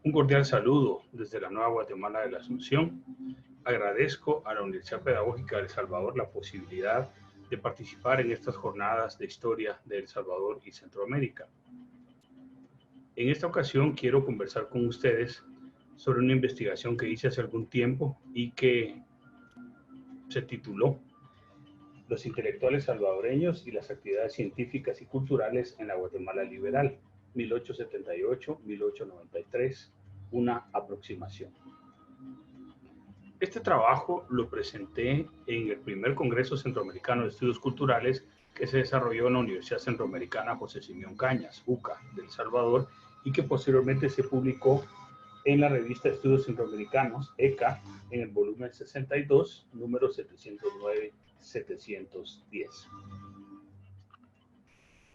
Un cordial saludo desde la Nueva Guatemala de la Asunción. Agradezco a la Universidad Pedagógica de El Salvador la posibilidad de participar en estas jornadas de historia de El Salvador y Centroamérica. En esta ocasión quiero conversar con ustedes sobre una investigación que hice hace algún tiempo y que se tituló Los intelectuales salvadoreños y las actividades científicas y culturales en la Guatemala liberal, 1878-1893, una aproximación. Este trabajo lo presenté en el primer Congreso Centroamericano de Estudios Culturales que se desarrolló en la Universidad Centroamericana José Simeón Cañas, UCA, de El Salvador, y que posteriormente se publicó en la revista de Estudios Centroamericanos, ECA, en el volumen 62, número 709-710.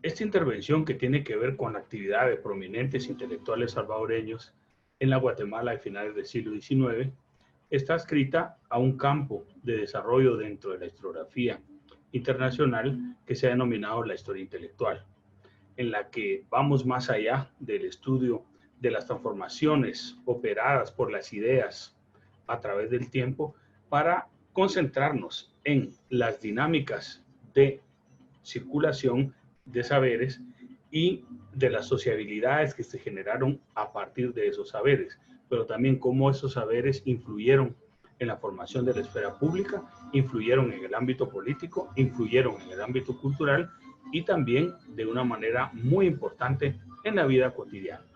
Esta intervención, que tiene que ver con la actividad de prominentes intelectuales salvadoreños en la Guatemala de finales del siglo XIX, está adscrita a un campo de desarrollo dentro de la historiografía internacional que se ha denominado la historia intelectual, en la que vamos más allá del estudio de las transformaciones operadas por las ideas a través del tiempo para concentrarnos en las dinámicas de circulación de saberes y de las sociabilidades que se generaron a partir de esos saberes, pero también cómo esos saberes influyeron en la formación de la esfera pública, influyeron en el ámbito político, influyeron en el ámbito cultural y también de una manera muy importante en la vida cotidiana.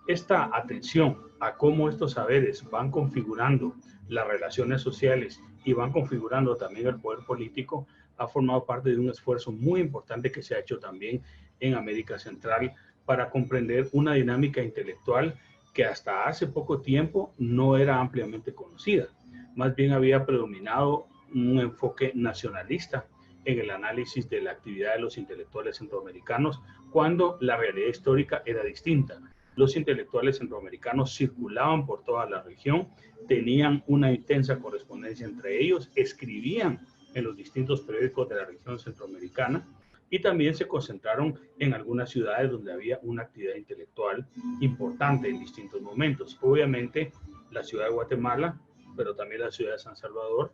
Esta atención a cómo estos saberes van configurando las relaciones sociales y van configurando también el poder político ha formado parte de un esfuerzo muy importante que se ha hecho también en América Central para comprender una dinámica intelectual que hasta hace poco tiempo no era ampliamente conocida. Más bien había predominado un enfoque nacionalista en el análisis de la actividad de los intelectuales centroamericanos, cuando la realidad histórica era distinta. Los intelectuales centroamericanos circulaban por toda la región, tenían una intensa correspondencia entre ellos, escribían en los distintos periódicos de la región centroamericana y también se concentraron en algunas ciudades donde había una actividad intelectual importante en distintos momentos. Obviamente la ciudad de Guatemala, pero también la ciudad de San Salvador,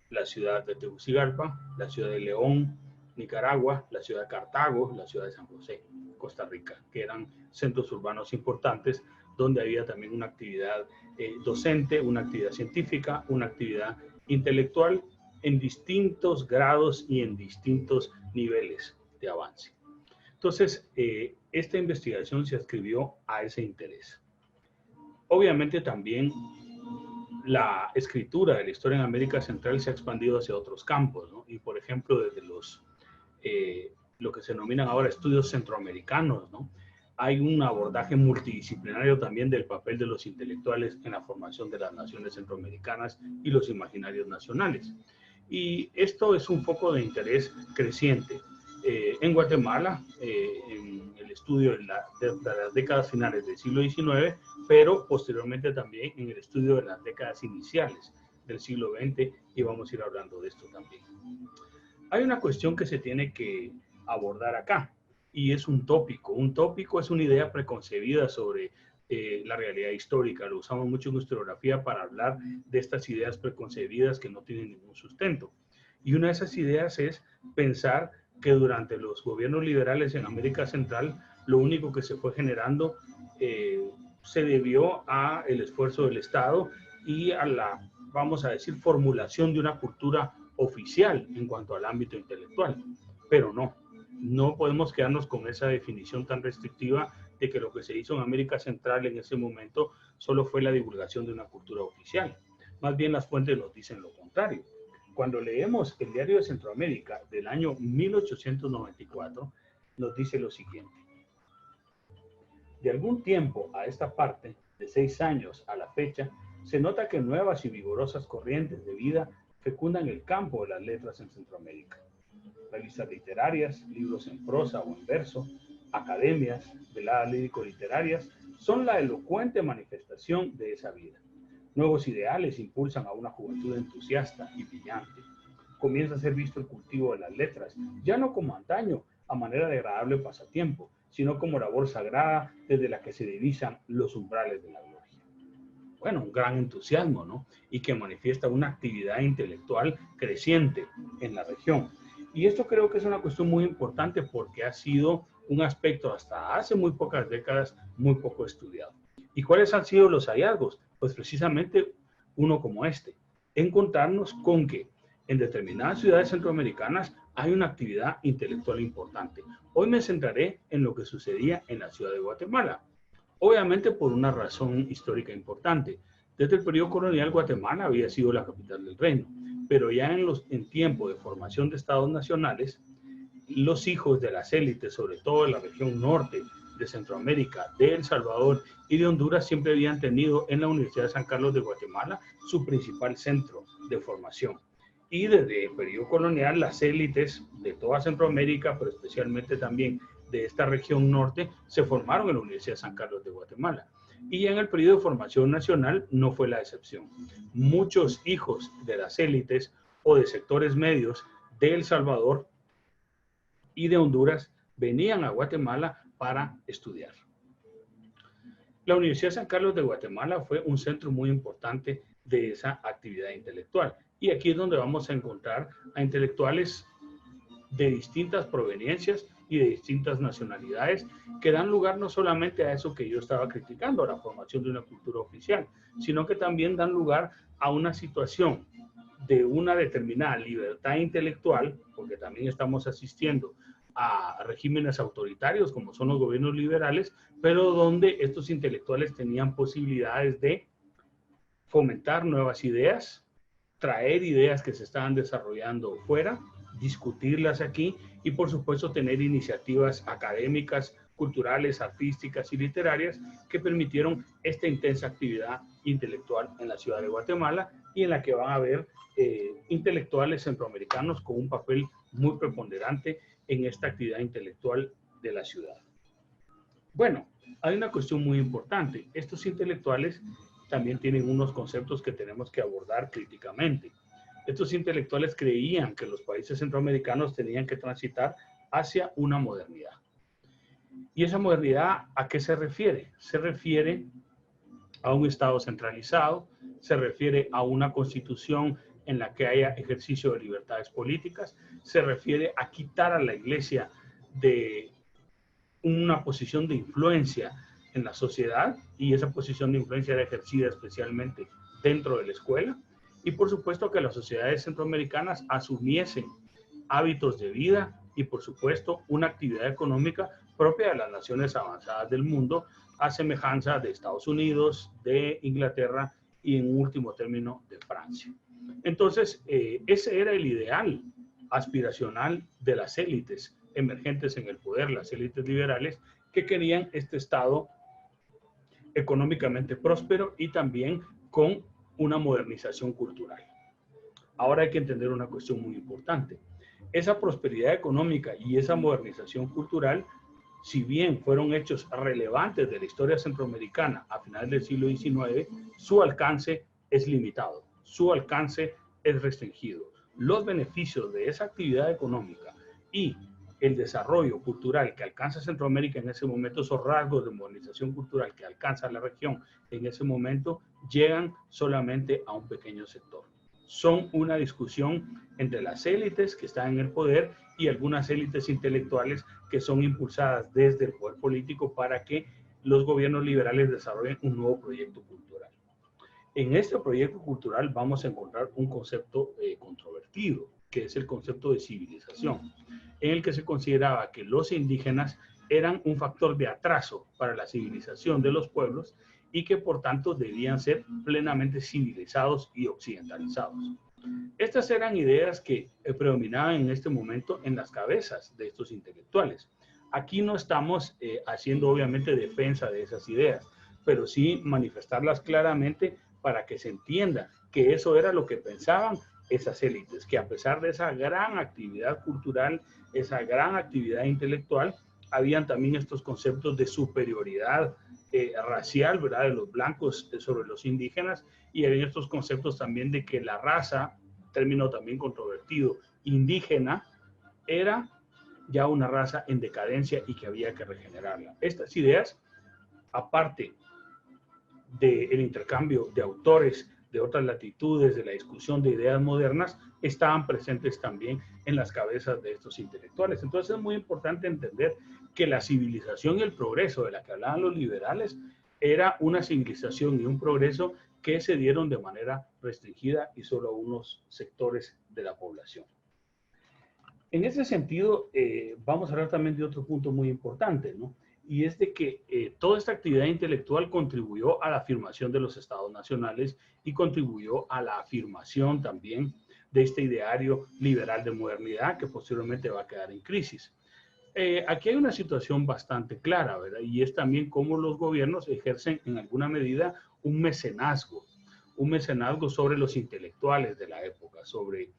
la ciudad de Tegucigalpa, la ciudad de León, Nicaragua, la ciudad de Cartago, la ciudad de San José, Costa Rica, que eran centros urbanos importantes donde había también una actividad docente, una actividad científica, una actividad intelectual en distintos grados y en distintos niveles de avance. Entonces, esta investigación se adscribió a ese interés. Obviamente también la escritura de la historia en América Central se ha expandido hacia otros campos, ¿no? Y por ejemplo, desde lo que se denominan ahora estudios centroamericanos, ¿no? Hay un abordaje multidisciplinario también del papel de los intelectuales en la formación de las naciones centroamericanas y los imaginarios nacionales. Y esto es un foco de interés creciente. En Guatemala, en el estudio de las décadas finales del siglo XIX, pero posteriormente también en el estudio de las décadas iniciales del siglo XX, y vamos a ir hablando de esto también. Hay una cuestión que se tiene que abordar acá, y es un tópico. Un tópico es una idea preconcebida sobre la realidad histórica. Lo usamos mucho en historiografía para hablar de estas ideas preconcebidas que no tienen ningún sustento. Y una de esas ideas es pensar que durante los gobiernos liberales en América Central, lo único que se fue generando se debió a el esfuerzo del Estado y a la, vamos a decir, formulación de una cultura oficial en cuanto al ámbito intelectual. Pero no podemos quedarnos con esa definición tan restrictiva de que lo que se hizo en América Central en ese momento solo fue la divulgación de una cultura oficial. Más bien las fuentes nos dicen lo contrario. Cuando leemos el Diario de Centroamérica del año 1894, nos dice lo siguiente. De algún tiempo a esta parte, de 6 años a la fecha, se nota que nuevas y vigorosas corrientes de vida fecundan el campo de las letras en Centroamérica. Revistas literarias, libros en prosa o en verso, academias, veladas lírico-literarias, son la elocuente manifestación de esa vida. Nuevos ideales impulsan a una juventud entusiasta y brillante. Comienza a ser visto el cultivo de las letras, ya no como antaño, a manera de agradable pasatiempo, sino como labor sagrada desde la que se divisan los umbrales de la gloria. Bueno, un gran entusiasmo, ¿no? Y que manifiesta una actividad intelectual creciente en la región. Y esto creo que es una cuestión muy importante porque ha sido un aspecto hasta hace muy pocas décadas muy poco estudiado. ¿Y cuáles han sido los hallazgos? Pues precisamente uno como este, encontrarnos con que en determinadas ciudades centroamericanas hay una actividad intelectual importante. Hoy me centraré en lo que sucedía en la ciudad de Guatemala. Obviamente por una razón histórica importante. Desde el periodo colonial, Guatemala había sido la capital del reino, pero ya en tiempo de formación de estados nacionales, los hijos de las élites, sobre todo en la región norte de Centroamérica, de El Salvador y de Honduras, siempre habían tenido en la Universidad de San Carlos de Guatemala su principal centro de formación. Y desde el periodo colonial, las élites de toda Centroamérica, pero especialmente también de esta región norte, se formaron en la Universidad de San Carlos de Guatemala. Y en el periodo de formación nacional no fue la excepción. Muchos hijos de las élites o de sectores medios de El Salvador y de Honduras venían a Guatemala para estudiar. La Universidad de San Carlos de Guatemala fue un centro muy importante de esa actividad intelectual. Y aquí es donde vamos a encontrar a intelectuales de distintas proveniencias y de distintas nacionalidades que dan lugar no solamente a eso que yo estaba criticando, a la formación de una cultura oficial, sino que también dan lugar a una situación de una determinada libertad intelectual, porque también estamos asistiendo a regímenes autoritarios como son los gobiernos liberales, pero donde estos intelectuales tenían posibilidades de fomentar nuevas ideas, traer ideas que se estaban desarrollando fuera, discutirlas aquí y por supuesto tener iniciativas académicas, culturales, artísticas y literarias que permitieron esta intensa actividad intelectual en la ciudad de Guatemala y en la que van a haber intelectuales centroamericanos con un papel muy preponderante en esta actividad intelectual de la ciudad. Bueno, hay una cuestión muy importante. Estos intelectuales también tienen unos conceptos que tenemos que abordar críticamente. Estos intelectuales creían que los países centroamericanos tenían que transitar hacia una modernidad. ¿Y esa modernidad a qué se refiere? Se refiere a un Estado centralizado, se refiere a una constitución en la que haya ejercicio de libertades políticas, se refiere a quitar a la Iglesia de una posición de influencia en la sociedad, y esa posición de influencia era ejercida especialmente dentro de la escuela, y por supuesto que las sociedades centroamericanas asumiesen hábitos de vida y por supuesto una actividad económica propia de las naciones avanzadas del mundo, a semejanza de Estados Unidos, de Inglaterra y en último término de Francia. Entonces, ese era el ideal aspiracional de las élites emergentes en el poder, las élites liberales, que querían este Estado económicamente próspero y también con una modernización cultural. Ahora hay que entender una cuestión muy importante. Esa prosperidad económica y esa modernización cultural, si bien fueron hechos relevantes de la historia centroamericana a finales del siglo XIX, su alcance es limitado, su alcance es restringido. Los beneficios de esa actividad económica y el desarrollo cultural que alcanza Centroamérica en ese momento, esos rasgos de modernización cultural que alcanza la región en ese momento, llegan solamente a un pequeño sector. Son una discusión entre las élites que están en el poder y algunas élites intelectuales que son impulsadas desde el poder político para que los gobiernos liberales desarrollen un nuevo proyecto cultural. En este proyecto cultural vamos a encontrar un concepto controvertido, que es el concepto de civilización, en el que se consideraba que los indígenas eran un factor de atraso para la civilización de los pueblos y que por tanto debían ser plenamente civilizados y occidentalizados. Estas eran ideas que predominaban en este momento en las cabezas de estos intelectuales. Aquí no estamos haciendo obviamente defensa de esas ideas, pero sí manifestarlas claramente para que se entienda que eso era lo que pensaban esas élites, que a pesar de esa gran actividad cultural, esa gran actividad intelectual, habían también estos conceptos de superioridad racial, ¿verdad?, de los blancos sobre los indígenas, y había estos conceptos también de que la raza, término también controvertido, indígena, era ya una raza en decadencia y que había que regenerarla. Estas ideas, aparte del intercambio de autores de otras latitudes, de la discusión de ideas modernas, estaban presentes también en las cabezas de estos intelectuales. Entonces es muy importante entender que la civilización y el progreso de la que hablaban los liberales era una civilización y un progreso que se dieron de manera restringida y solo a unos sectores de la población. En ese sentido, vamos a hablar también de otro punto muy importante, ¿no? Y es de que toda esta actividad intelectual contribuyó a la afirmación de los estados nacionales y contribuyó a la afirmación también de este ideario liberal de modernidad que posteriormente va a quedar en crisis. Aquí hay una situación bastante clara, ¿verdad? Y es también cómo los gobiernos ejercen en alguna medida un mecenazgo sobre los intelectuales de la época, sobre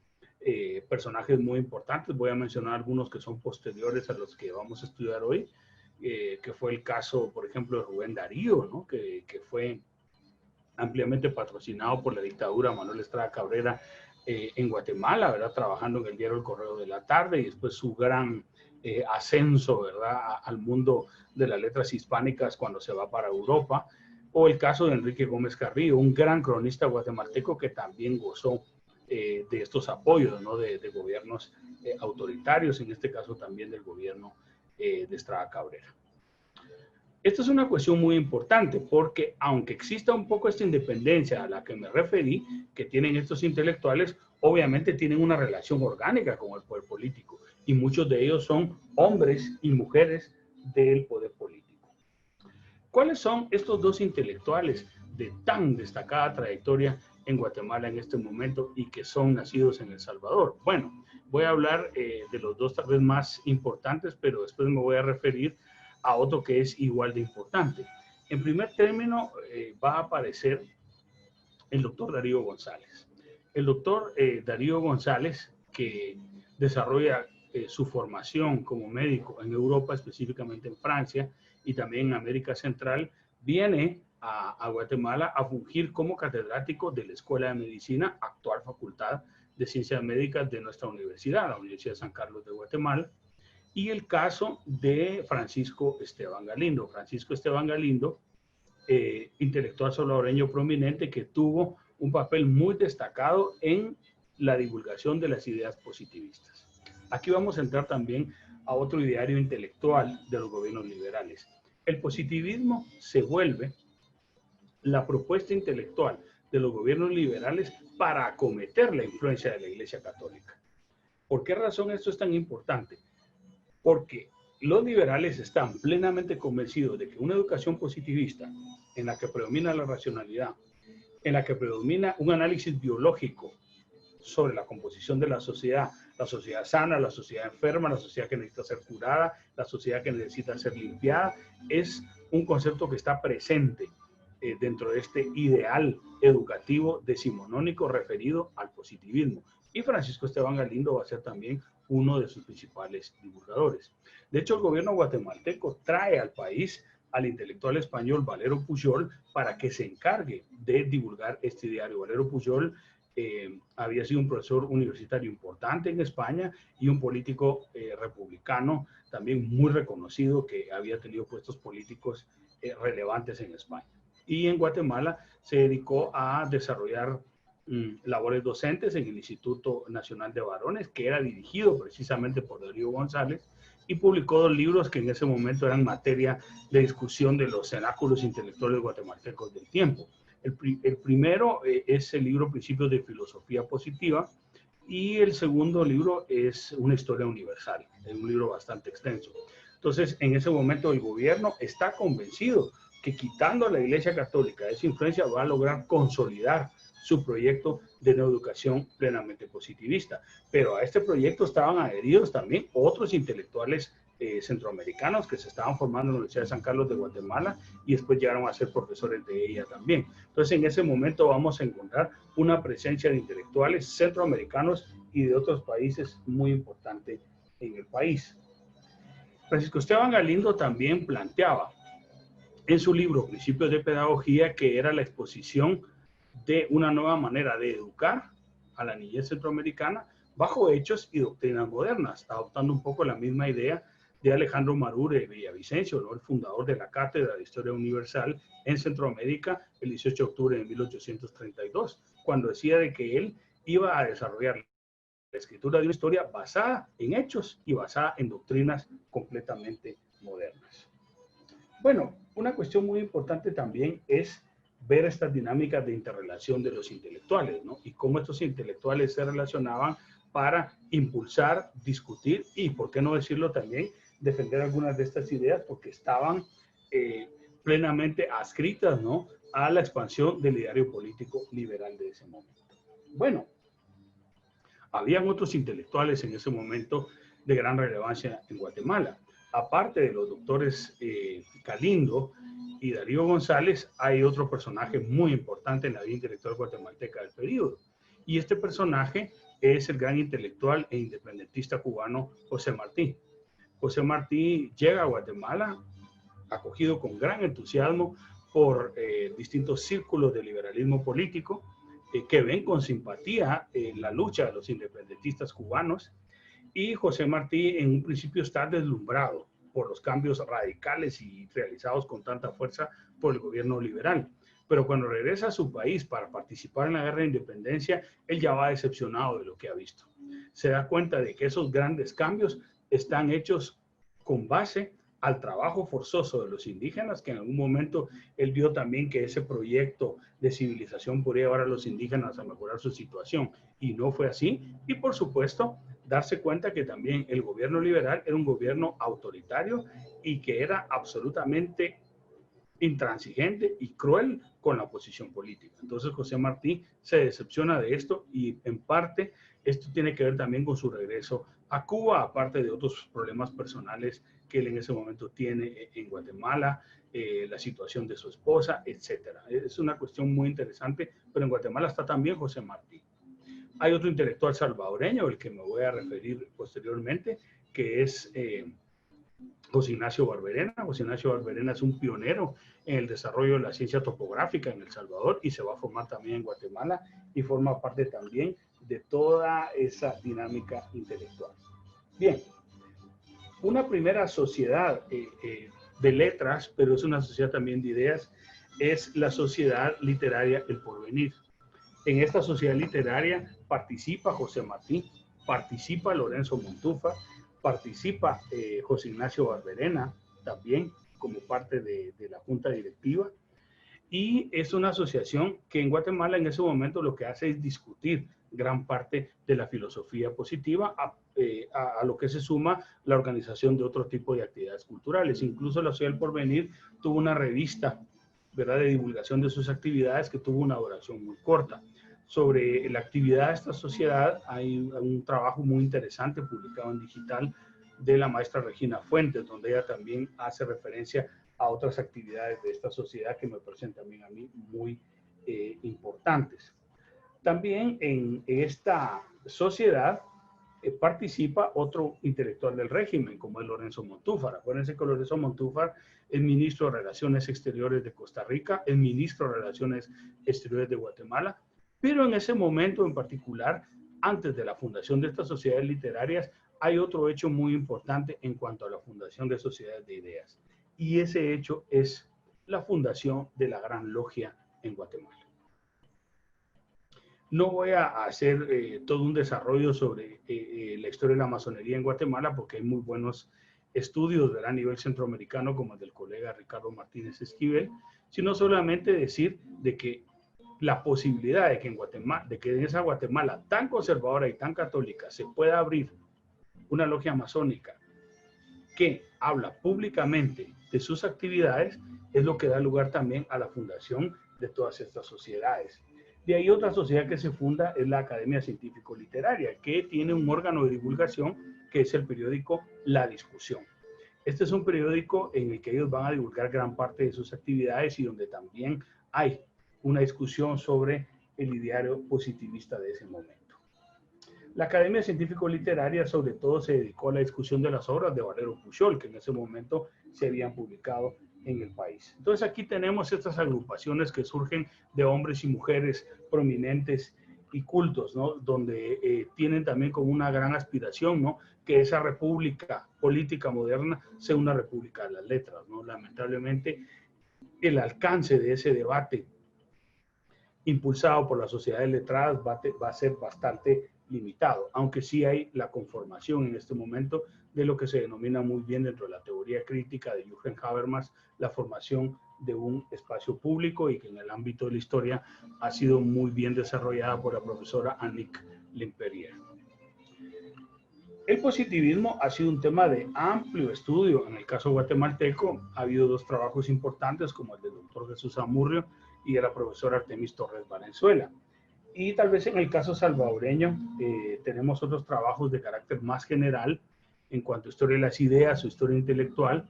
personajes muy importantes. Voy a mencionar algunos que son posteriores a los que vamos a estudiar hoy, que fue el caso, por ejemplo, de Rubén Darío, ¿no? que fue ampliamente patrocinado por la dictadura Manuel Estrada Cabrera en Guatemala, ¿verdad? Trabajando en el diario El Correo de la Tarde, y después su gran ascenso, ¿verdad?, al mundo de las letras hispánicas cuando se va para Europa. O el caso de Enrique Gómez Carrillo, un gran cronista guatemalteco que también gozó de estos apoyos, ¿no?, de gobiernos autoritarios, en este caso también del gobierno de Estrada Cabrera. Esta es una cuestión muy importante porque aunque exista un poco esta independencia a la que me referí, que tienen estos intelectuales, obviamente tienen una relación orgánica con el poder político y muchos de ellos son hombres y mujeres del poder político. ¿Cuáles son estos dos intelectuales de tan destacada trayectoria en Guatemala en este momento y que son nacidos en El Salvador? Bueno, voy a hablar de los dos tal vez más importantes, pero después me voy a referir a otro que es igual de importante. En primer término, va a aparecer el doctor Darío González. El doctor Darío González, que desarrolla su formación como médico en Europa, específicamente en Francia y también en América Central, viene a Guatemala a fungir como catedrático de la Escuela de Medicina, actual Facultad de Ciencias Médicas de nuestra universidad, la Universidad de San Carlos de Guatemala. Y el caso de Francisco Esteban Galindo. Francisco Esteban Galindo, intelectual salvadoreño prominente que tuvo un papel muy destacado en la divulgación de las ideas positivistas. Aquí vamos a entrar también a otro ideario intelectual de los gobiernos liberales. El positivismo se vuelve la propuesta intelectual de los gobiernos liberales para acometer la influencia de la Iglesia Católica. ¿Por qué razón esto es tan importante? Porque los liberales están plenamente convencidos de que una educación positivista en la que predomina la racionalidad, en la que predomina un análisis biológico sobre la composición de la sociedad sana, la sociedad enferma, la sociedad que necesita ser curada, la sociedad que necesita ser limpiada, es un concepto que está presente dentro de este ideal educativo decimonónico referido al positivismo. Y Francisco Esteban Galindo va a ser también uno de sus principales divulgadores. De hecho, el gobierno guatemalteco trae al país al intelectual español Valero Pujol para que se encargue de divulgar este diario. Valero Pujol había sido un profesor universitario importante en España y un político republicano también muy reconocido que había tenido puestos políticos relevantes en España. Y en Guatemala se dedicó a desarrollar labores docentes en el Instituto Nacional de Varones, que era dirigido precisamente por Darío González, y publicó 2 libros que en ese momento eran materia de discusión de los cenáculos intelectuales guatemaltecos del tiempo. El primero es el libro Principios de Filosofía Positiva, y el segundo libro es Una Historia Universal, es un libro bastante extenso. Entonces, en ese momento el gobierno está convencido que quitando a la Iglesia Católica esa influencia va a lograr consolidar su proyecto de una educación plenamente positivista. Pero a este proyecto estaban adheridos también otros intelectuales centroamericanos que se estaban formando en la Universidad de San Carlos de Guatemala y después llegaron a ser profesores de ella también. Entonces, en ese momento vamos a encontrar una presencia de intelectuales centroamericanos y de otros países muy importante en el país. Francisco Esteban Galindo también planteaba en su libro Principios de Pedagogía que era la exposición de una nueva manera de educar a la niñez centroamericana bajo hechos y doctrinas modernas, adoptando un poco la misma idea de Alejandro Marure Villavicencio, ¿no? El fundador de la Cátedra de Historia Universal en Centroamérica el 18 de octubre de 1832, cuando decía de que él iba a desarrollar la escritura de una historia basada en hechos y basada en doctrinas completamente modernas. Bueno, una cuestión muy importante también es ver estas dinámicas de interrelación de los intelectuales, ¿no? Y cómo estos intelectuales se relacionaban para impulsar, discutir y, por qué no decirlo también, defender algunas de estas ideas porque estaban plenamente adscritas, ¿no?, a la expansión del ideario político liberal de ese momento. Bueno, habían otros intelectuales en ese momento de gran relevancia en Guatemala. Aparte de los doctores Galindo y Darío González, hay otro personaje muy importante en la vida intelectual guatemalteca del periodo. Y este personaje es el gran intelectual e independentista cubano José Martí. José Martí llega a Guatemala acogido con gran entusiasmo por distintos círculos de liberalismo político que ven con simpatía la lucha de los independentistas cubanos, y José Martí en un principio está deslumbrado por los cambios radicales y realizados con tanta fuerza por el gobierno liberal. Pero cuando regresa a su país para participar en la guerra de independencia, él ya va decepcionado de lo que ha visto. Se da cuenta de que esos grandes cambios están hechos con base al trabajo forzoso de los indígenas, que en algún momento él vio también que ese proyecto de civilización podría llevar a los indígenas a mejorar su situación, y no fue así. Y por supuesto, darse cuenta que también el gobierno liberal era un gobierno autoritario y que era absolutamente intransigente y cruel con la oposición política. Entonces José Martí se decepciona de esto, y en parte esto tiene que ver también con su regreso a Cuba, aparte de otros problemas personales que él en ese momento tiene en Guatemala, la situación de su esposa, etcétera. Es una cuestión muy interesante, pero en Guatemala está también José Martí. Hay otro intelectual salvadoreño, el que me voy a referir posteriormente, que es José Ignacio Barberena. José Ignacio Barberena es un pionero en el desarrollo de la ciencia topográfica en El Salvador y se va a formar también en Guatemala y forma parte también de toda esa dinámica intelectual. Bien, una primera sociedad de letras, pero es una sociedad también de ideas, es la Sociedad Literaria El Porvenir. En esta sociedad literaria participa José Martí, participa Lorenzo Montúfar, participa José Ignacio Barberena también como parte de la junta directiva, y es una asociación que en Guatemala en ese momento lo que hace es discutir gran parte de la filosofía positiva, a lo que se suma la organización de otro tipo de actividades culturales. Incluso la Sociedad del Porvenir tuvo una revista, ¿verdad?, de divulgación de sus actividades que tuvo una duración muy corta. Sobre la actividad de esta sociedad hay un trabajo muy interesante publicado en digital de la maestra Regina Fuentes, donde ella también hace referencia a otras actividades de esta sociedad que me parecen también a mí muy importantes. También en esta sociedad participa otro intelectual del régimen, como es Lorenzo Montúfar. Acuérdense que Lorenzo Montúfar es ministro de Relaciones Exteriores de Costa Rica, es ministro de Relaciones Exteriores de Guatemala, pero en ese momento en particular, antes de la fundación de estas sociedades literarias, hay otro hecho muy importante en cuanto a la fundación de sociedades de ideas. Y ese hecho es la fundación de la Gran Logia en Guatemala. No voy a hacer todo un desarrollo sobre la historia de la masonería en Guatemala, porque hay muy buenos estudios, ¿verdad?, a nivel centroamericano, como el del colega Ricardo Martínez Esquivel, sino solamente decir de que la posibilidad de que en Guatemala, de que en esa Guatemala tan conservadora y tan católica se pueda abrir una logia masónica que habla públicamente de sus actividades, es lo que da lugar también a la fundación de todas estas sociedades. De ahí otra sociedad que se funda es la Academia Científico-Literaria, que tiene un órgano de divulgación que es el periódico La Discusión. Este es un periódico en el que ellos van a divulgar gran parte de sus actividades y donde también hay una discusión sobre el ideario positivista de ese momento. La Academia Científico-Literaria sobre todo se dedicó a la discusión de las obras de Valero Pujol, que en ese momento se habían publicado en el país. Entonces aquí tenemos estas agrupaciones que surgen de hombres y mujeres prominentes y cultos, ¿no? Donde tienen también como una gran aspiración, ¿no? Que esa república política moderna sea una república de las letras, ¿no? Lamentablemente, el alcance de ese debate impulsado por la sociedad de letradas va a ser bastante limitado, aunque sí hay la conformación en este momento de lo que se denomina muy bien dentro de la teoría crítica de Jürgen Habermas, la formación de un espacio público, y que en el ámbito de la historia ha sido muy bien desarrollada por la profesora Annick Lemperrier. El positivismo ha sido un tema de amplio estudio. En el caso guatemalteco ha habido dos trabajos importantes, como el del doctor Jesús Amurrio y de la profesora Artemis Torres Valenzuela. Y tal vez en el caso salvadoreño tenemos otros trabajos de carácter más general en cuanto a historia de las ideas o historia intelectual,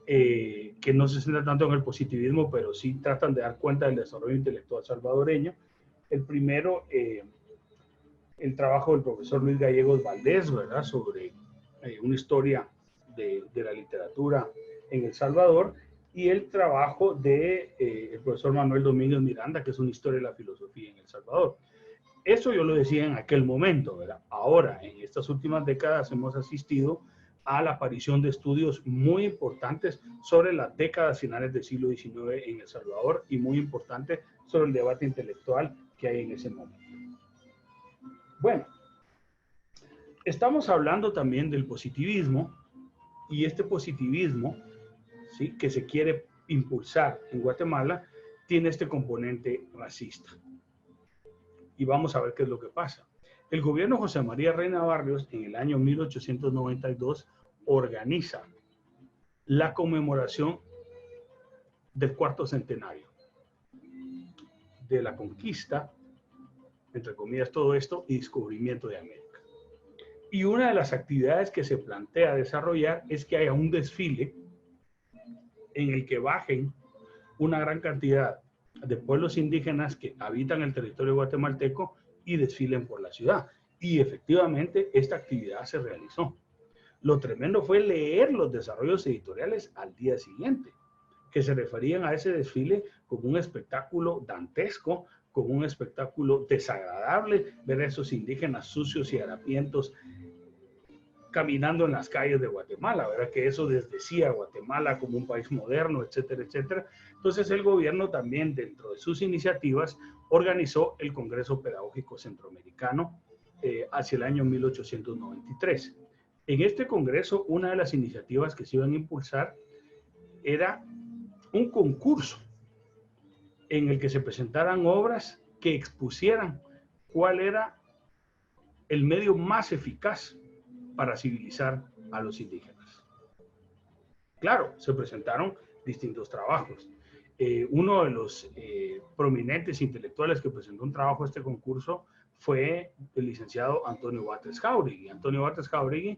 que no se centran tanto en el positivismo, pero sí tratan de dar cuenta del desarrollo intelectual salvadoreño. El primero, el trabajo del profesor Luis Gallegos Valdés, ¿verdad?, sobre una historia de la literatura en El Salvador, y el trabajo de el profesor Manuel Domínguez Miranda, que es una historia de la filosofía en El Salvador. Eso yo lo decía en aquel momento, ¿verdad? Ahora, en estas últimas décadas hemos asistido a la aparición de estudios muy importantes sobre las décadas finales del siglo XIX en El Salvador, y muy importante sobre el debate intelectual que hay en ese momento. Bueno, estamos hablando también del positivismo, y este positivismo, ¿sí?, que se quiere impulsar en Guatemala, tiene este componente racista. Y vamos a ver qué es lo que pasa. El gobierno José María Reina Barrios, en el año 1892, organiza la conmemoración del cuarto centenario de la conquista, entre comillas todo esto, y descubrimiento de América. Y una de las actividades que se plantea desarrollar es que haya un desfile en el que bajen una gran cantidad de pueblos indígenas que habitan el territorio guatemalteco y desfilen por la ciudad. Y efectivamente esta actividad se realizó. Lo tremendo fue leer los desarrollos editoriales al día siguiente, que se referían a ese desfile como un espectáculo dantesco, como un espectáculo desagradable, ver a esos indígenas sucios y harapientos caminando en las calles de Guatemala, ¿verdad? Que eso desdecía a Guatemala como un país moderno, etcétera, etcétera. Entonces el gobierno también, dentro de sus iniciativas, organizó el Congreso Pedagógico Centroamericano hacia el año 1893. En este congreso, una de las iniciativas que se iban a impulsar era un concurso en el que se presentaran obras que expusieran cuál era el medio más eficaz para civilizar a los indígenas. Claro, se presentaron distintos trabajos. Uno de los prominentes intelectuales que presentó un trabajo a este concurso fue el licenciado Antonio Batres Jáuregui. Antonio Batres Jáuregui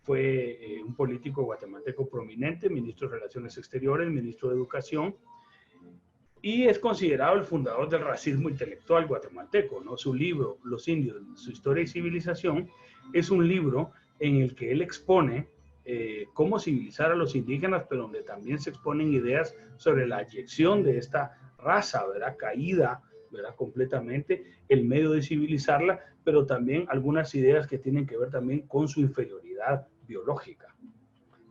fue un político guatemalteco prominente, ministro de Relaciones Exteriores, ministro de Educación, y es considerado el fundador del racismo intelectual guatemalteco, ¿no? Su libro, Los Indios, su historia y civilización, es un libro en el que él expone cómo civilizar a los indígenas, pero donde también se exponen ideas sobre la eyección de esta raza, ¿verdad?, caída, ¿verdad?, completamente, el medio de civilizarla, pero también algunas ideas que tienen que ver también con su inferioridad biológica.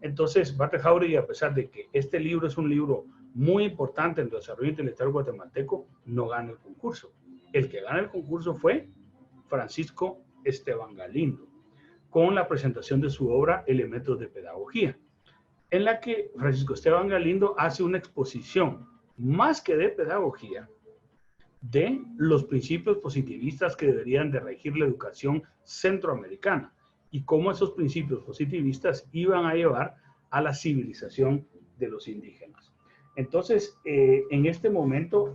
Entonces, Batres Jáuregui, a pesar de que este libro es un libro muy importante en el desarrollo intelectual guatemalteco, no gana el concurso. El que gana el concurso fue Francisco Esteban Galindo, con la presentación de su obra Elementos de Pedagogía, en la que Francisco Esteban Galindo hace una exposición, más que de pedagogía, de los principios positivistas que deberían de regir la educación centroamericana, y cómo esos principios positivistas iban a llevar a la civilización de los indígenas. Entonces, en este momento,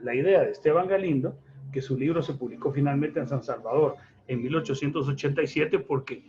la idea de Esteban Galindo, que su libro se publicó finalmente en San Salvador en 1887, porque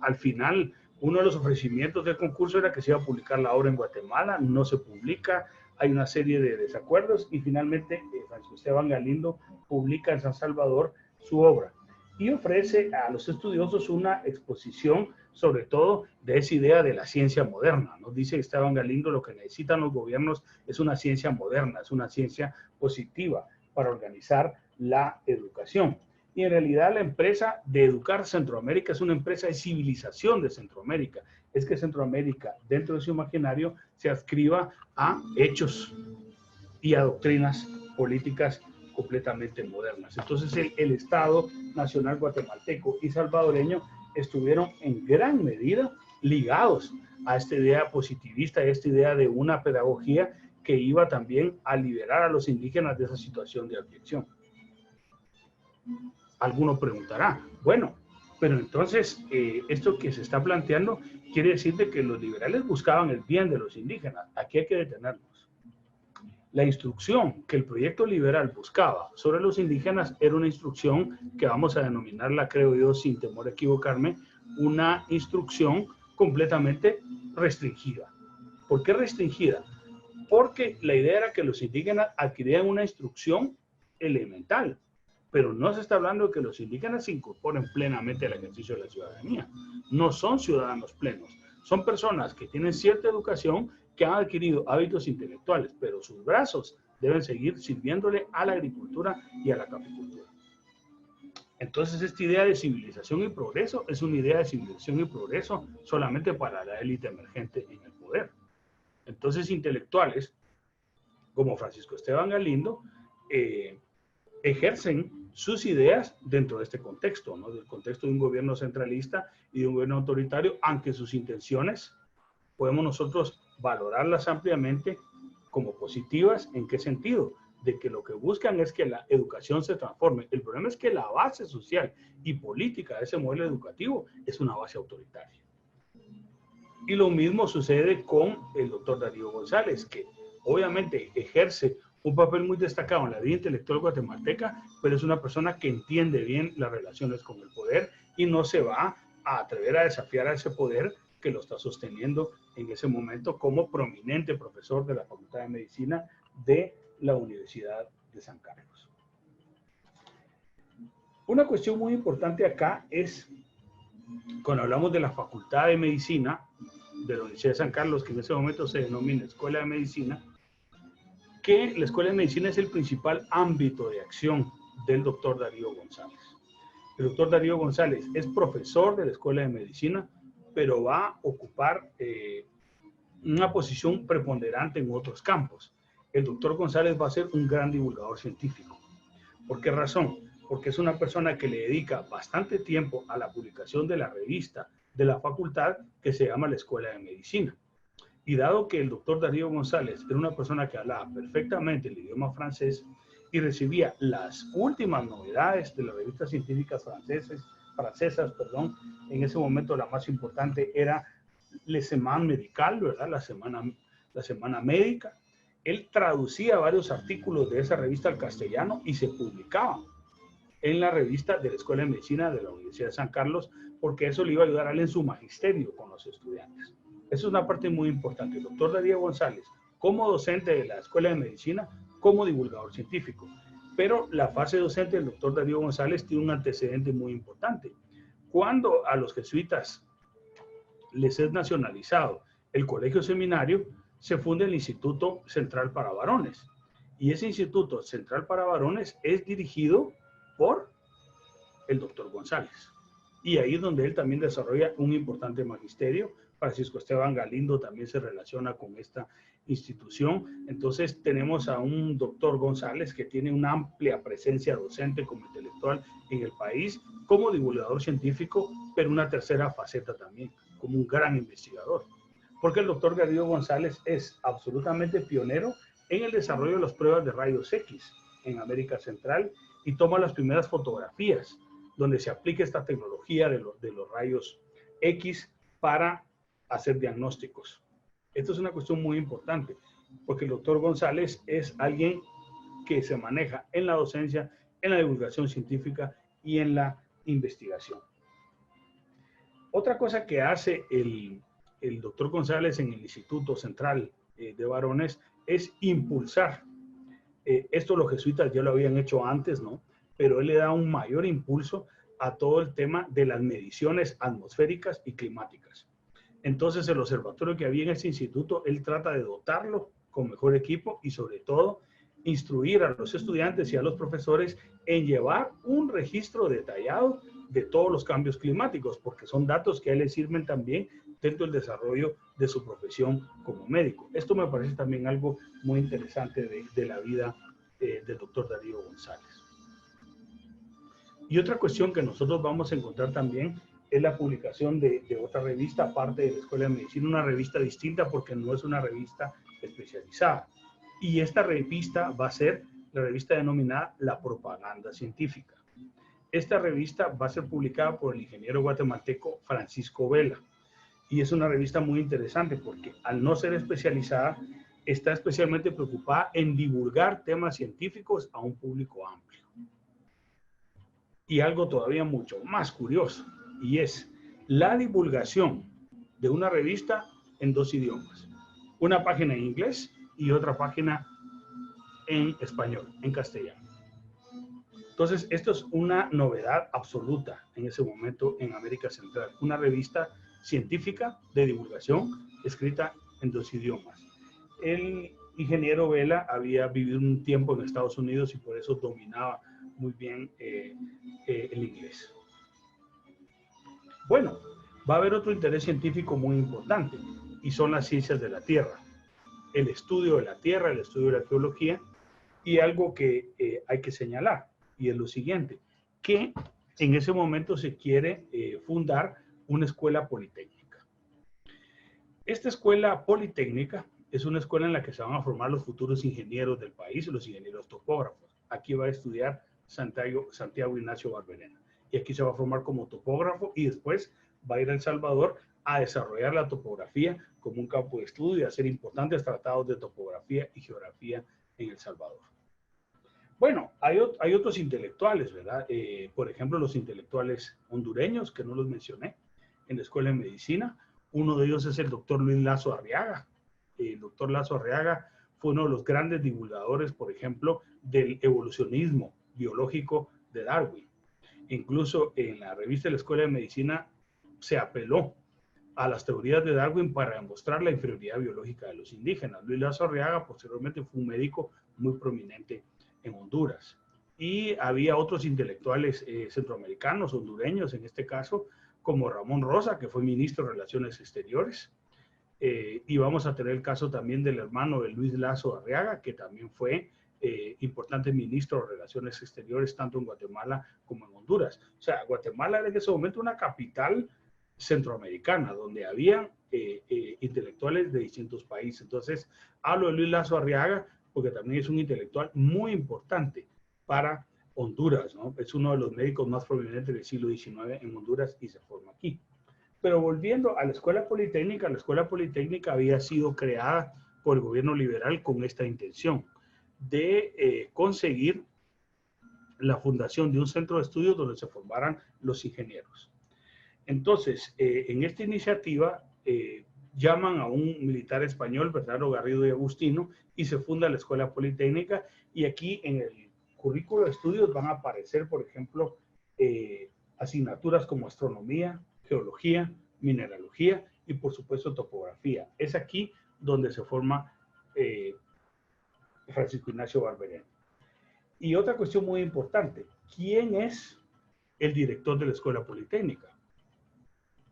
al final uno de los ofrecimientos del concurso era que se iba a publicar la obra en Guatemala, no se publica, hay una serie de desacuerdos, y finalmente Francisco Esteban Galindo publica en San Salvador su obra y ofrece a los estudiosos una exposición sobre todo de esa idea de la ciencia moderna, ¿no? Dice Esteban Galindo, lo que necesitan los gobiernos es una ciencia moderna, es una ciencia positiva para organizar la educación. Y en realidad la empresa de Educar Centroamérica es una empresa de civilización de Centroamérica. Es que Centroamérica, dentro de su imaginario, se adscriba a hechos y a doctrinas políticas completamente modernas. Entonces el Estado Nacional guatemalteco y salvadoreño estuvieron en gran medida ligados a esta idea positivista, a esta idea de una pedagogía que iba también a liberar a los indígenas de esa situación de abyección. Alguno preguntará, bueno, pero entonces esto que se está planteando quiere decir de que los liberales buscaban el bien de los indígenas. Aquí hay que detenernos. La instrucción que el proyecto liberal buscaba sobre los indígenas era una instrucción que vamos a denominarla, creo yo, sin temor a equivocarme, una instrucción completamente restringida. ¿Por qué restringida? Porque la idea era que los indígenas adquirieran una instrucción elemental, pero no se está hablando de que los indígenas se incorporen plenamente al ejercicio de la ciudadanía. No son ciudadanos plenos, son personas que tienen cierta educación, que han adquirido hábitos intelectuales, pero sus brazos deben seguir sirviéndole a la agricultura y a la capicultura. Entonces, esta idea de civilización y progreso es una idea de civilización y progreso solamente para la élite emergente en el poder. Entonces, intelectuales como Francisco Esteban Galindo ejercen sus ideas dentro de este contexto, ¿no? Del contexto de un gobierno centralista y de un gobierno autoritario, aunque sus intenciones podemos nosotros valorarlas ampliamente como positivas. ¿En qué sentido? De que lo que buscan es que la educación se transforme. El problema es que la base social y política de ese modelo educativo es una base autoritaria. Y lo mismo sucede con el doctor Darío González, que obviamente ejerce un papel muy destacado en la vida intelectual guatemalteca, pero es una persona que entiende bien las relaciones con el poder y no se va a atrever a desafiar a ese poder que lo está sosteniendo en ese momento como prominente profesor de la Facultad de Medicina de la Universidad de San Carlos. Una cuestión muy importante acá es, cuando hablamos de la Facultad de Medicina de la Universidad de San Carlos, que en ese momento se denomina Escuela de Medicina, que la Escuela de Medicina es el principal ámbito de acción del doctor Darío González. El doctor Darío González es profesor de la Escuela de Medicina, pero va a ocupar una posición preponderante en otros campos. El doctor González va a ser un gran divulgador científico. ¿Por qué razón? Porque es una persona que le dedica bastante tiempo a la publicación de la revista de la facultad que se llama la Escuela de Medicina. Y dado que el doctor Darío González era una persona que hablaba perfectamente el idioma francés y recibía las últimas novedades de las revistas científicas francesas, en ese momento la más importante era Le Semaine Médical, ¿verdad? La semana médica. Él traducía varios artículos de esa revista al castellano y se publicaban en la revista de la Escuela de Medicina de la Universidad de San Carlos, porque eso le iba a ayudar a él en su magisterio con los estudiantes. Esa es una parte muy importante. El doctor Darío González, como docente de la Escuela de Medicina, como divulgador científico. Pero la fase docente del doctor Darío González tiene un antecedente muy importante. Cuando a los jesuitas les es nacionalizado el colegio seminario, se funda el Instituto Central para Varones. Y ese Instituto Central para Varones es dirigido por el doctor González. Y ahí es donde él también desarrolla un importante magisterio. Francisco Esteban Galindo también se relaciona con esta institución. Entonces tenemos a un doctor González que tiene una amplia presencia docente como intelectual en el país, como divulgador científico, pero una tercera faceta también, como un gran investigador. Porque el doctor Darío González es absolutamente pionero en el desarrollo de las pruebas de rayos X en América Central y toma las primeras fotografías donde se aplica esta tecnología de los rayos X para hacer diagnósticos. Esto es una cuestión muy importante, porque el doctor González es alguien que se maneja en la docencia, en la divulgación científica y en la investigación. Otra cosa que hace el doctor González en el Instituto Central de Varones es impulsar. Esto los jesuitas ya lo habían hecho antes, ¿no? Pero él le da un mayor impulso a todo el tema de las mediciones atmosféricas y climáticas. Entonces, el observatorio que había en ese instituto, él trata de dotarlo con mejor equipo y sobre todo instruir a los estudiantes y a los profesores en llevar un registro detallado de todos los cambios climáticos, porque son datos que a él les sirven también dentro del desarrollo de su profesión como médico. Esto me parece también algo muy interesante de la vida del doctor Darío González. Y otra cuestión que nosotros vamos a encontrar también es la publicación de otra revista, aparte de la Escuela de Medicina, una revista distinta porque no es una revista especializada. Y esta revista va a ser la revista denominada La Propaganda Científica. Esta revista va a ser publicada por el ingeniero guatemalteco Francisco Vela. Y es una revista muy interesante porque al no ser especializada, está especialmente preocupada en divulgar temas científicos a un público amplio. Y algo todavía mucho más curioso, y es la divulgación de una revista en dos idiomas. Una página en inglés y otra página en español, en castellano. Entonces, esto es una novedad absoluta en ese momento en América Central. Una revista científica de divulgación escrita en dos idiomas. El ingeniero Vela había vivido un tiempo en Estados Unidos y por eso dominaba muy bien el inglés. Bueno, va a haber otro interés científico muy importante y son las ciencias de la Tierra. El estudio de la Tierra, el estudio de la geología y algo que hay que señalar y es lo siguiente, que en ese momento se quiere fundar una escuela politécnica. Esta escuela politécnica es una escuela en la que se van a formar los futuros ingenieros del país, los ingenieros topógrafos. Aquí va a estudiar Santiago Ignacio Barberena. Y aquí se va a formar como topógrafo y después va a ir a El Salvador a desarrollar la topografía como un campo de estudio y a hacer importantes tratados de topografía y geografía en El Salvador. Bueno, hay otros intelectuales, ¿verdad? Por ejemplo, los intelectuales hondureños, que no los mencioné, en la Escuela de Medicina. Uno de ellos es el doctor Luis Lazo Arriaga. El doctor Lazo Arriaga fue uno de los grandes divulgadores, por ejemplo, del evolucionismo biológico de Darwin. Incluso en la revista de la Escuela de Medicina se apeló a las teorías de Darwin para demostrar la inferioridad biológica de los indígenas. Luis Lazo Arriaga posteriormente fue un médico muy prominente en Honduras. Y había otros intelectuales centroamericanos, hondureños en este caso, como Ramón Rosa, que fue ministro de Relaciones Exteriores. Y vamos a tener el caso también del hermano de Luis Lazo Arriaga, que también fue importante ministro de Relaciones Exteriores, tanto en Guatemala como en Honduras. O sea, Guatemala era en ese momento una capital centroamericana, donde había intelectuales de distintos países. Entonces, hablo de Luis Lazo Arriaga, porque también es un intelectual muy importante para Honduras, ¿no? Es uno de los médicos más prominentes del siglo XIX en Honduras y se forma aquí. Pero volviendo a la Escuela Politécnica había sido creada por el gobierno liberal con esta intención de conseguir la fundación de un centro de estudios donde se formaran los ingenieros. Entonces, en esta iniciativa llaman a un militar español, Bernardo Garrido y Agustino, y se funda la Escuela Politécnica, y aquí en el currículo de estudios van a aparecer, por ejemplo, asignaturas como astronomía, geología, mineralogía y por supuesto topografía. Es aquí donde se forma Francisco Ignacio Barberena. Y otra cuestión muy importante, ¿quién es el director de la Escuela Politécnica?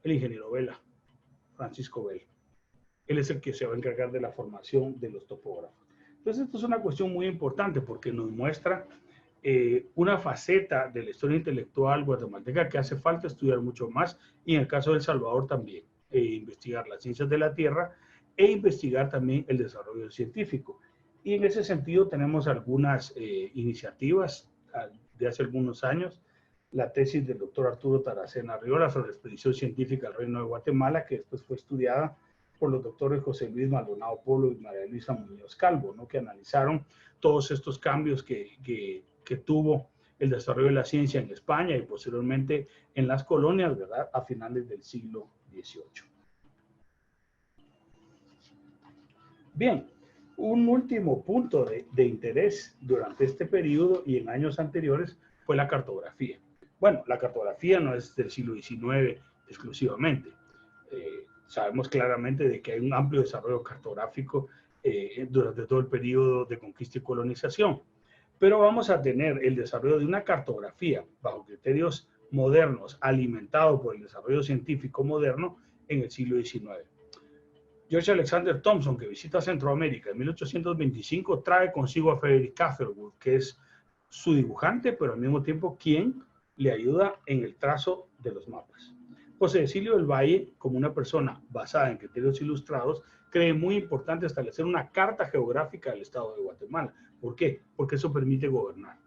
El ingeniero Vela, Francisco Vela. Él es el que se va a encargar de la formación de los topógrafos. Entonces, esto es una cuestión muy importante porque nos muestra una faceta de la historia intelectual guatemalteca que hace falta estudiar mucho más, y en el caso de El Salvador también, investigar las ciencias de la Tierra e investigar también el desarrollo científico. Y en ese sentido tenemos algunas iniciativas de hace algunos años, la tesis del doctor Arturo Taracena Arriola sobre la expedición científica al Reino de Guatemala, que después fue estudiada por los doctores José Luis Maldonado Polo y María Luisa Muñoz Calvo, ¿no? Que analizaron todos estos cambios que tuvo el desarrollo de la ciencia en España y posteriormente en las colonias, ¿verdad?, a finales del siglo XVIII. Bien, un último punto de interés durante este periodo y en años anteriores fue la cartografía. Bueno, la cartografía no es del siglo XIX exclusivamente. Sabemos claramente de que hay un amplio desarrollo cartográfico durante todo el periodo de conquista y colonización. Pero vamos a tener el desarrollo de una cartografía bajo criterios modernos, alimentado por el desarrollo científico moderno en el siglo XIX. George Alexander Thompson, que visita Centroamérica en 1825, trae consigo a Frederick Catherwood, que es su dibujante, pero al mismo tiempo quien le ayuda en el trazo de los mapas. José Cecilio del Valle, como una persona basada en criterios ilustrados, cree muy importante establecer una carta geográfica del estado de Guatemala. ¿Por qué? Porque eso permite gobernar.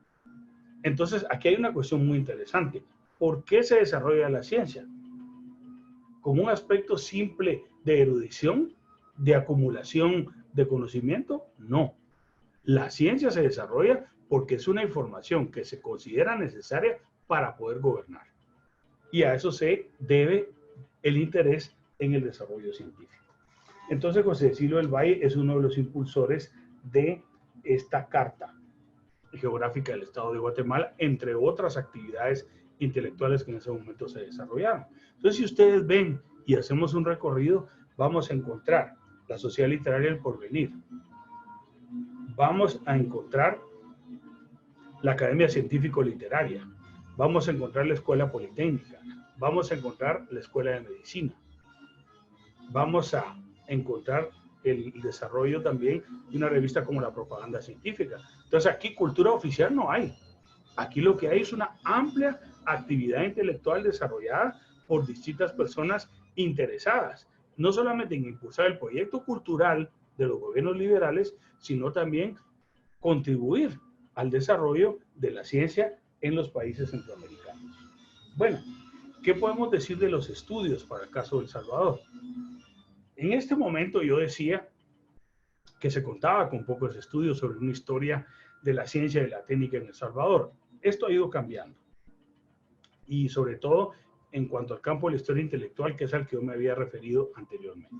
Entonces, aquí hay una cuestión muy interesante. ¿Por qué se desarrolla la ciencia? ¿Como un aspecto simple de erudición, de acumulación de conocimiento? No. La ciencia se desarrolla porque es una información que se considera necesaria para poder gobernar. Y a eso se debe el interés en el desarrollo científico. Entonces, José Cecilio del Valle es uno de los impulsores de esta carta geográfica del estado de Guatemala, entre otras actividades intelectuales que en ese momento se desarrollaron. Entonces, si ustedes ven y hacemos un recorrido, vamos a encontrar la Sociedad Literaria del Porvenir, vamos a encontrar la Academia Científico-Literaria, vamos a encontrar la Escuela Politécnica, vamos a encontrar la Escuela de Medicina, vamos a encontrar el desarrollo también de una revista como la Propaganda Científica. Entonces aquí cultura oficial no hay. Aquí lo que hay es una amplia actividad intelectual desarrollada por distintas personas interesadas, no solamente en impulsar el proyecto cultural de los gobiernos liberales, sino también contribuir al desarrollo de la ciencia en los países centroamericanos. Bueno, ¿qué podemos decir de los estudios para el caso de El Salvador? En este momento yo decía que se contaba con pocos estudios sobre una historia de la ciencia y de la técnica en El Salvador. Esto ha ido cambiando. Y sobre todo en cuanto al campo de la historia intelectual, que es al que yo me había referido anteriormente.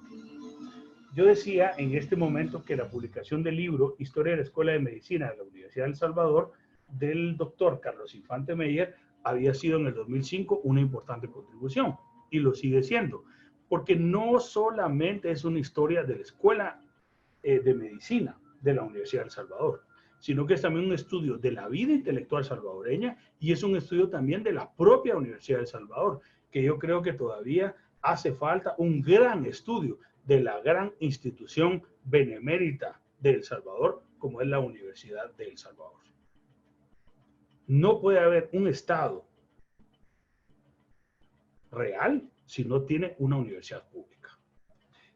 Yo decía en este momento que la publicación del libro Historia de la Escuela de Medicina de la Universidad de El Salvador, del doctor Carlos Infante Meyer, había sido en el 2005 una importante contribución, y lo sigue siendo, porque no solamente es una historia de la Escuela de Medicina de la Universidad de El Salvador, sino que es también un estudio de la vida intelectual salvadoreña y es un estudio también de la propia Universidad de El Salvador, que yo creo que todavía hace falta un gran estudio de la gran institución benemérita de El Salvador, como es la Universidad de El Salvador. No puede haber un Estado real si no tiene una universidad pública.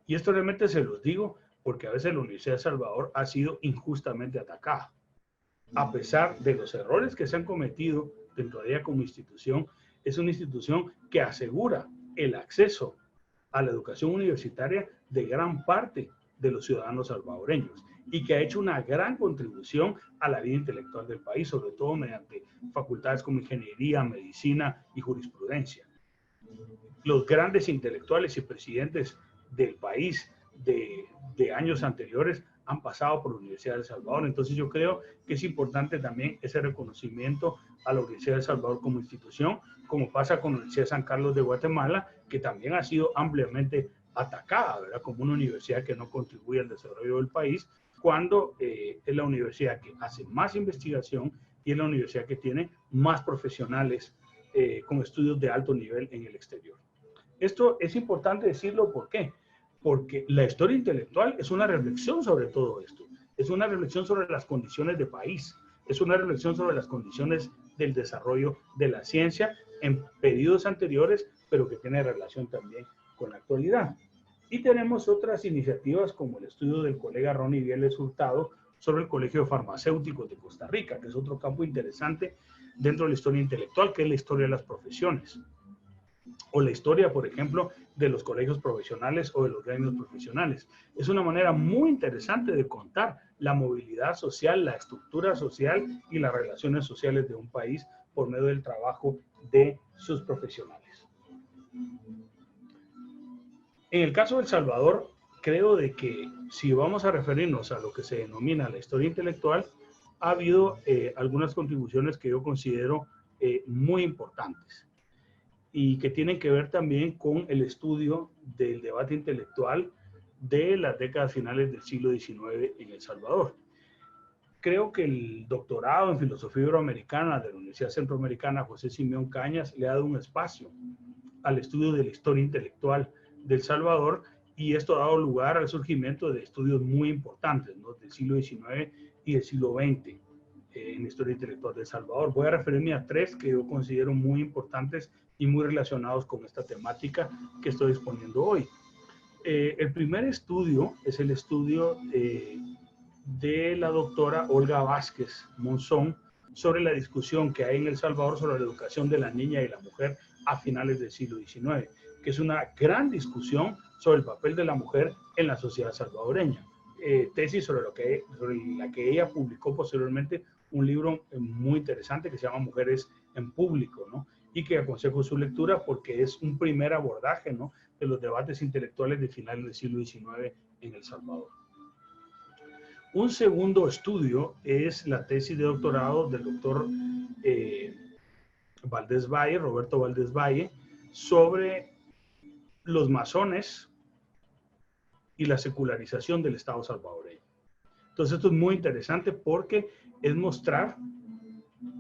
Y esto realmente se los digo porque a veces la Universidad de El Salvador ha sido injustamente atacada. A pesar de los errores que se han cometido dentro de ella como institución, es una institución que asegura el acceso a la educación universitaria de gran parte de los ciudadanos salvadoreños y que ha hecho una gran contribución a la vida intelectual del país, sobre todo mediante facultades como ingeniería, medicina y jurisprudencia. Los grandes intelectuales y presidentes del país de años anteriores han pasado por la Universidad de El Salvador. Entonces yo creo que es importante también ese reconocimiento a la Universidad de El Salvador como institución, como pasa con la Universidad de San Carlos de Guatemala, que también ha sido ampliamente atacada, ¿verdad? Como una universidad que no contribuye al desarrollo del país, cuando es la universidad que hace más investigación y es la universidad que tiene más profesionales con estudios de alto nivel en el exterior. Esto es importante decirlo, ¿por qué? Porque la historia intelectual es una reflexión sobre todo esto, es una reflexión sobre las condiciones de país, es una reflexión sobre las condiciones del desarrollo de la ciencia en periodos anteriores, pero que tiene relación también con la actualidad. Y tenemos otras iniciativas como el estudio del colega Ronnie Vieles Hurtado sobre el Colegio de Farmacéuticos de Costa Rica, que es otro campo interesante dentro de la historia intelectual, que es la historia de las profesiones. O la historia, por ejemplo, de los colegios profesionales o de los gremios profesionales. Es una manera muy interesante de contar la movilidad social, la estructura social y las relaciones sociales de un país por medio del trabajo de sus profesionales. En el caso de El Salvador, creo de que si vamos a referirnos a lo que se denomina la historia intelectual, ha habido algunas contribuciones que yo considero muy importantes y que tienen que ver también con el estudio del debate intelectual de las décadas finales del siglo XIX en El Salvador. Creo que el doctorado en filosofía iberoamericana de la Universidad Centroamericana José Simeón Cañas le ha dado un espacio al estudio de la historia intelectual de El Salvador, y esto ha dado lugar al surgimiento de estudios muy importantes, ¿no?, del siglo XIX y del siglo XX en la historia intelectual de El Salvador. Voy a referirme a tres que yo considero muy importantes y muy relacionados con esta temática que estoy exponiendo hoy. El primer estudio es el estudio de la doctora Olga Vázquez Monzón sobre la discusión que hay en El Salvador sobre la educación de la niña y la mujer a finales del siglo XIX, que es una gran discusión sobre el papel de la mujer en la sociedad salvadoreña. Tesis sobre la que ella publicó posteriormente un libro muy interesante que se llama Mujeres en Público, ¿no?, y que aconsejo su lectura porque es un primer abordaje, ¿no?, de los debates intelectuales de finales del siglo XIX en El Salvador. Un segundo estudio es la tesis de doctorado del doctor Valdés Valle, Roberto Valdés Valle, sobre los masones y la secularización del Estado salvadoreño. Entonces esto es muy interesante porque es mostrar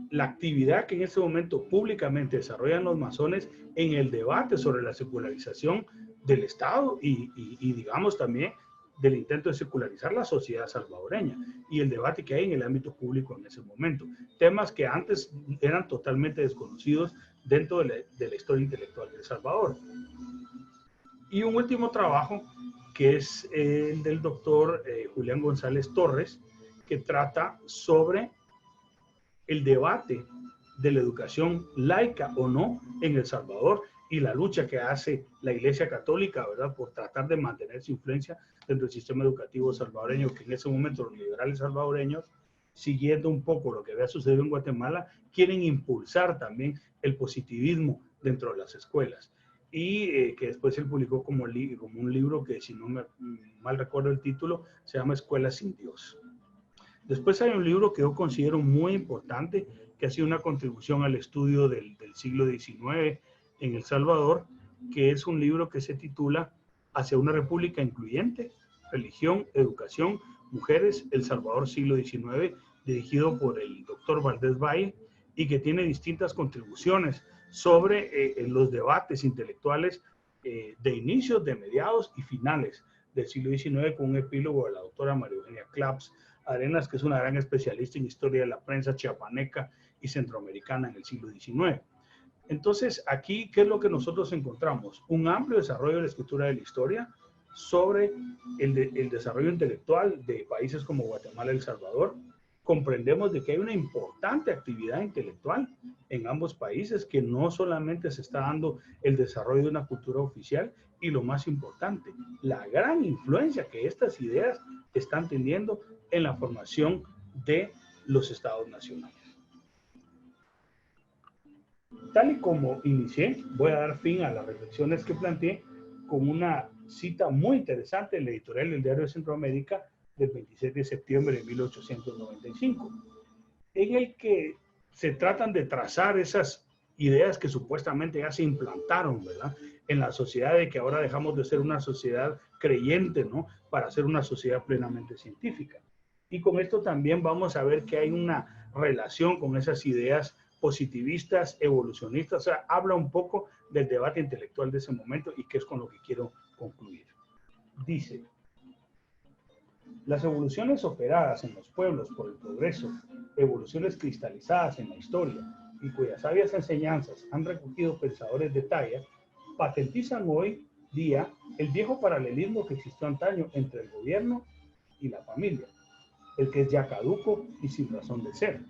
la actividad que en este momento públicamente desarrollan los masones en el debate sobre la secularización del Estado y digamos también del intento de secularizar la sociedad salvadoreña y el debate que hay en el ámbito público en ese momento. Temas que antes eran totalmente desconocidos dentro de la historia intelectual de El Salvador. Y un último trabajo que es el del doctor Julián González Torres, que trata sobre el debate de la educación laica o no en El Salvador y la lucha que hace la Iglesia Católica, ¿verdad?, por tratar de mantener su influencia dentro del sistema educativo salvadoreño, que en ese momento los liberales salvadoreños, siguiendo un poco lo que había sucedido en Guatemala, quieren impulsar también el positivismo dentro de las escuelas. Y que después él publicó como un libro que, si no me mal recuerdo el título, se llama Escuelas sin Dios. Después hay un libro que yo considero muy importante, que ha sido una contribución al estudio del siglo XIX en El Salvador, que es un libro que se titula Hacia una República Incluyente, Religión, Educación, Mujeres, El Salvador siglo XIX, dirigido por el doctor Valdés Valle, y que tiene distintas contribuciones sobre los debates intelectuales de inicios, de mediados y finales del siglo XIX, con un epílogo de la doctora María Eugenia Claps Arenas, que es una gran especialista en historia de la prensa chiapaneca y centroamericana en el siglo XIX. Entonces, aquí, ¿qué es lo que nosotros encontramos? Un amplio desarrollo de la escritura de la historia sobre el desarrollo intelectual de países como Guatemala y El Salvador. Comprendemos de que hay una importante actividad intelectual en ambos países, que no solamente se está dando el desarrollo de una cultura oficial, y lo más importante, la gran influencia que estas ideas están teniendo en la formación de los estados nacionales. Tal y como inicié, voy a dar fin a las reflexiones que planteé con una cita muy interesante en la editorial del Diario de Centroamérica del 26 de septiembre de 1895, en el que se tratan de trazar esas ideas que supuestamente ya se implantaron, ¿verdad?, en la sociedad, de que ahora dejamos de ser una sociedad creyente, ¿no?, para ser una sociedad plenamente científica. Y con esto también vamos a ver que hay una relación con esas ideas positivistas, evolucionistas. O sea, habla un poco del debate intelectual de ese momento, y que es con lo que quiero concluir. Dice: las evoluciones operadas en los pueblos por el progreso, evoluciones cristalizadas en la historia y cuyas sabias enseñanzas han recogido pensadores de talla, patentizan hoy día el viejo paralelismo que existió antaño entre el gobierno y la familia, el que es ya caduco y sin razón de ser,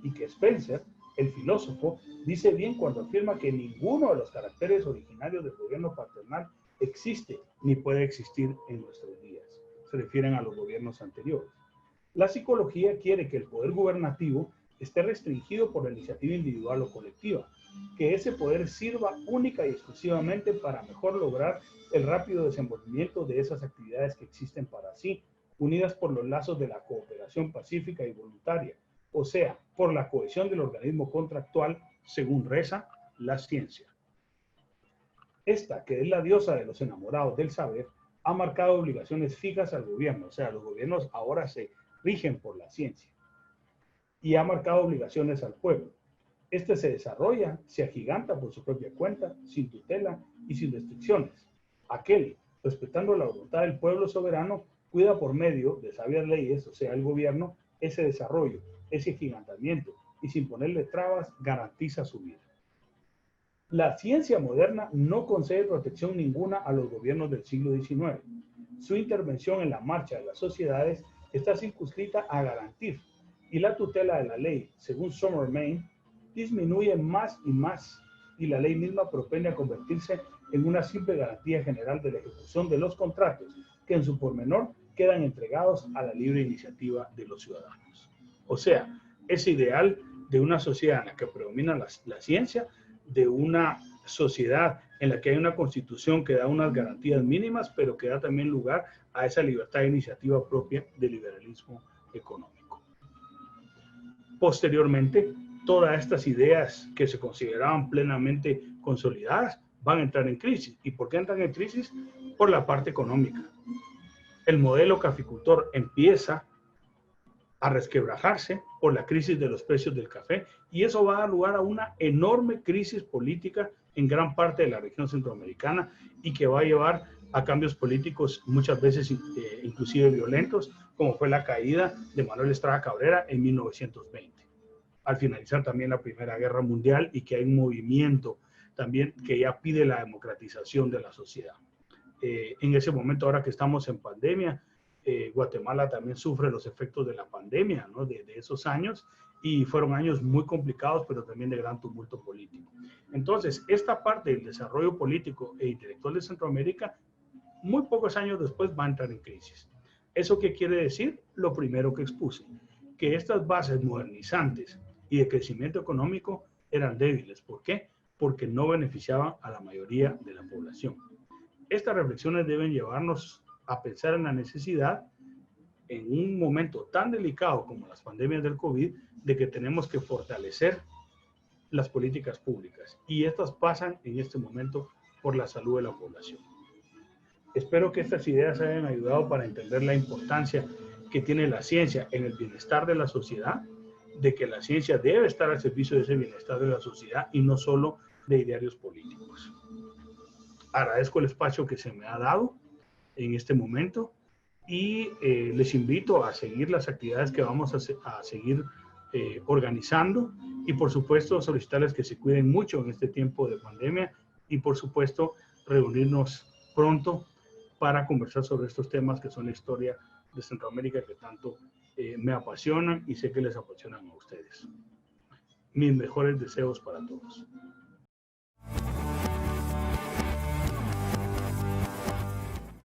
y que Spencer, el filósofo, dice bien cuando afirma que ninguno de los caracteres originarios del gobierno paternal existe ni puede existir en nuestros días. Se refieren a los gobiernos anteriores. La psicología quiere que el poder gubernativo esté restringido por la iniciativa individual o colectiva, que ese poder sirva única y exclusivamente para mejor lograr el rápido desenvolvimiento de esas actividades que existen para sí, unidas por los lazos de la cooperación pacífica y voluntaria, o sea, por la cohesión del organismo contractual, según reza la ciencia. Esta, que es la diosa de los enamorados del saber, ha marcado obligaciones fijas al gobierno, o sea, los gobiernos ahora se rigen por la ciencia, y ha marcado obligaciones al pueblo. Este se desarrolla, se agiganta por su propia cuenta, sin tutela y sin restricciones. Aquel, respetando la voluntad del pueblo soberano, cuida por medio de sabias leyes, o sea, el gobierno, ese desarrollo, ese agigantamiento, y sin ponerle trabas, garantiza su vida. La ciencia moderna no concede protección ninguna a los gobiernos del siglo XIX. Su intervención en la marcha de las sociedades está circunscrita a garantir, y la tutela de la ley, según Summer Main, disminuye más y más, y la ley misma propende a convertirse en una simple garantía general de la ejecución de los contratos, que en su pormenor quedan entregados a la libre iniciativa de los ciudadanos. O sea, ese ideal de una sociedad en la que predomina la ciencia, de una sociedad en la que hay una constitución que da unas garantías mínimas, pero que da también lugar a esa libertad de iniciativa propia del liberalismo económico. Posteriormente, todas estas ideas que se consideraban plenamente consolidadas van a entrar en crisis. ¿Y por qué entran en crisis? Por la parte económica. El modelo caficultor empieza a resquebrajarse por la crisis de los precios del café, y eso va a dar lugar a una enorme crisis política en gran parte de la región centroamericana, y que va a llevar a cambios políticos muchas veces inclusive violentos, como fue la caída de Manuel Estrada Cabrera en 1920, al finalizar también la Primera Guerra Mundial, y que hay un movimiento también que ya pide la democratización de la sociedad. En ese momento, ahora que estamos en pandemia, Guatemala también sufre los efectos de la pandemia, ¿no? de esos años, y fueron años muy complicados, pero también de gran tumulto político. Entonces, esta parte del desarrollo político e intelectual de Centroamérica, muy pocos años después, va a entrar en crisis. ¿Eso qué quiere decir? Lo primero que expuse, que estas bases modernizantes y de crecimiento económico eran débiles. ¿Por qué? Porque no beneficiaban a la mayoría de la población. Estas reflexiones deben llevarnos a pensar en la necesidad, en un momento tan delicado como las pandemias del COVID, de que tenemos que fortalecer las políticas públicas, y estas pasan en este momento por la salud de la población. Espero que estas ideas hayan ayudado para entender la importancia que tiene la ciencia en el bienestar de la sociedad, de que la ciencia debe estar al servicio de ese bienestar de la sociedad y no solo de idearios políticos. Agradezco el espacio que se me ha dado en este momento, y les invito a seguir las actividades que vamos a seguir organizando, y por supuesto solicitarles que se cuiden mucho en este tiempo de pandemia, y por supuesto reunirnos pronto para conversar sobre estos temas que son la historia de Centroamérica, que tanto me apasionan y sé que les apasionan a ustedes. Mis mejores deseos para todos.